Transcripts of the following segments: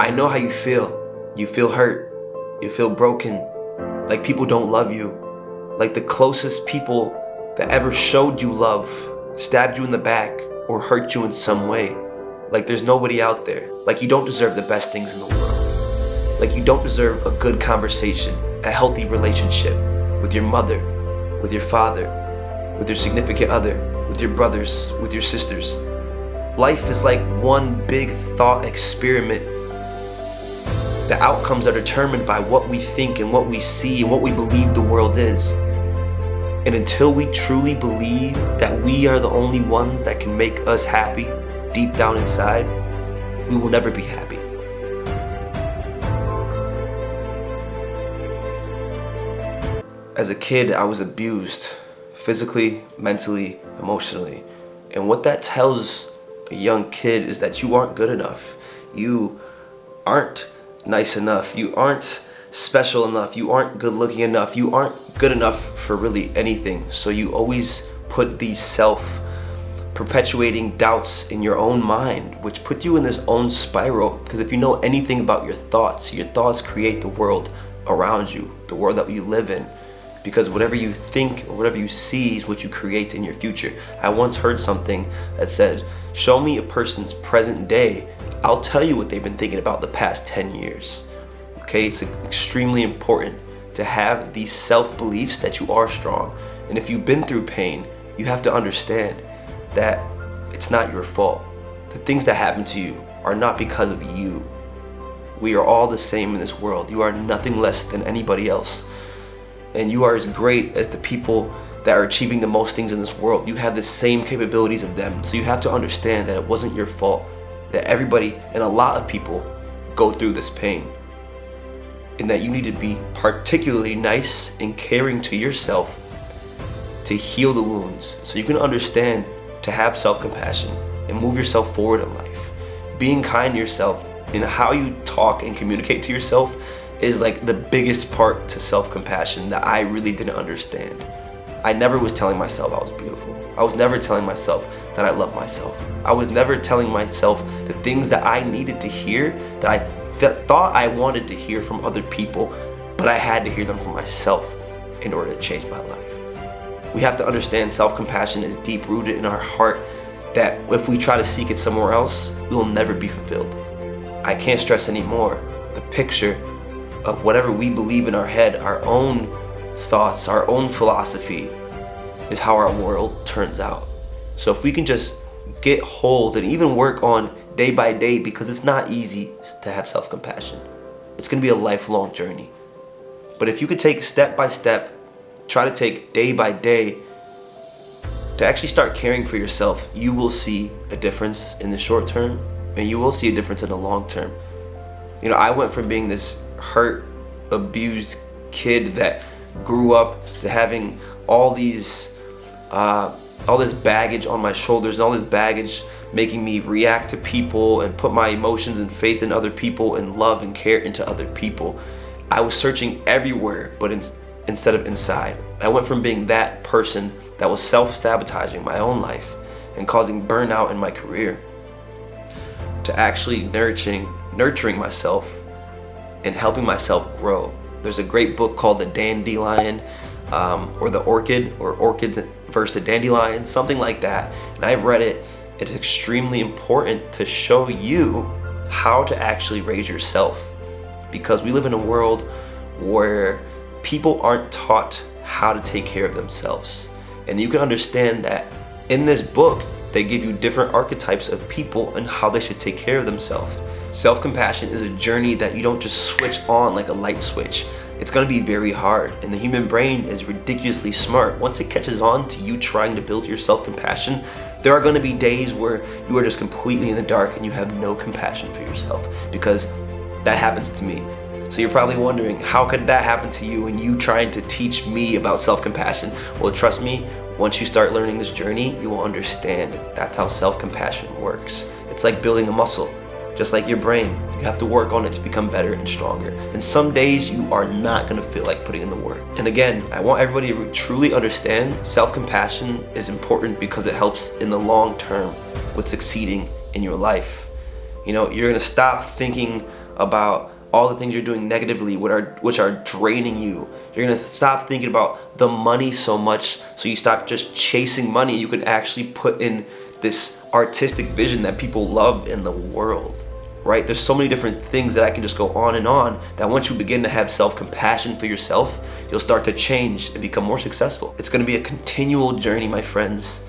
I know how you feel. You feel hurt. You feel broken. Like people don't love you. Like the closest people that ever showed you love stabbed you in the back or hurt you in some way. Like there's nobody out there. Like you don't deserve the best things in the world. Like you don't deserve a good conversation, a healthy relationship with your mother, with your father, with your significant other, with your brothers, with your sisters. Life is like one big thought experiment. The outcomes are determined by what we think and what we see and what we believe the world is. And until we truly believe that we are the only ones that can make us happy deep down inside, we will never be happy. As a kid, I was abused, physically, mentally, emotionally. And what that tells a young kid is that you aren't good enough. You aren't nice enough. You aren't special enough. You aren't good looking enough. You aren't good enough for really anything. So you always put these self-perpetuating doubts in your own mind, which put you in this own spiral. Because if you know anything about your thoughts create the world around you, the world that you live in. Because whatever you think or whatever you see is what you create in your future. I once heard something that said, show me a person's present day, I'll tell you what they've been thinking about the past 10 years. Okay, it's extremely important to have these self-beliefs that you are strong. And if you've been through pain, you have to understand that it's not your fault. The things that happen to you are not because of you. We are all the same in this world. You are nothing less than anybody else. And you are as great as the people that are achieving the most things in this world. You have the same capabilities of them. So you have to understand that it wasn't your fault. That everybody and a lot of people go through this pain. And that you need to be particularly nice and caring to yourself to heal the wounds. So you can understand to have self-compassion and move yourself forward in life. Being kind to yourself and how you talk and communicate to yourself is like the biggest part to self-compassion that I really didn't understand. I never was telling myself I was beautiful. I was never telling myself that I love myself. I was never telling myself the things that I needed to hear, that I thought I wanted to hear from other people, but I had to hear them from myself in order to change my life. We have to understand self-compassion is deep rooted in our heart, that if we try to seek it somewhere else, we will never be fulfilled. I can't stress anymore the picture of whatever we believe in our head, our own thoughts, our own philosophy is how our world turns out. So if we can just get hold and even work on day by day, because it's not easy to have self-compassion. It's gonna be a lifelong journey. But if you could take step by step, try to take day by day to actually start caring for yourself, you will see a difference in the short term and you will see a difference in the long term. You know, I went from being this hurt, abused kid that grew up to having all this baggage on my shoulders and all this baggage making me react to people and put my emotions and faith in other people and love and care into other people. I was searching everywhere but instead of inside. I went from being that person that was self-sabotaging my own life and causing burnout in my career to actually nurturing myself and helping myself grow. There's a great book called The Dandelion or The Orchid, or Orchid versus the Dandelion, something like that. And I've read it. It's extremely important to show you how to actually raise yourself, because we live in a world where people aren't taught how to take care of themselves. And you can understand that in this book, they give you different archetypes of people and how they should take care of themselves. Self-compassion is a journey that you don't just switch on like a light switch. It's gonna be very hard, and the human brain is ridiculously smart. Once it catches on to you trying to build your self-compassion, there are gonna be days where you are just completely in the dark and you have no compassion for yourself, because that happens to me. So you're probably wondering, how could that happen to you and you trying to teach me about self-compassion? Well, trust me, once you start learning this journey, you will understand that's how self-compassion works. It's like building a muscle. Just like your brain, you have to work on it to become better and stronger. And some days you are not gonna feel like putting in the work. And again, I want everybody to truly understand self-compassion is important because it helps in the long term with succeeding in your life. You know, you're gonna stop thinking about all the things you're doing negatively, which are draining you. You're gonna stop thinking about the money so much, so you stop just chasing money. You can actually put in this artistic vision that people love in the world, right? There's so many different things that I can just go on and on, that once you begin to have self-compassion for yourself, you'll start to change and become more successful. It's gonna be a continual journey, my friends.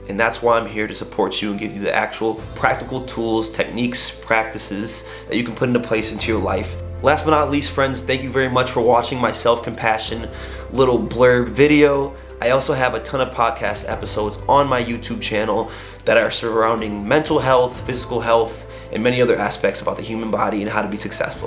And that's why I'm here to support you and give you the actual practical tools, techniques, practices that you can put into place into your life. Last but not least, friends, thank you very much for watching my self-compassion little blurb video. I also have a ton of podcast episodes on my YouTube channel that are surrounding mental health, physical health, and many other aspects about the human body and how to be successful.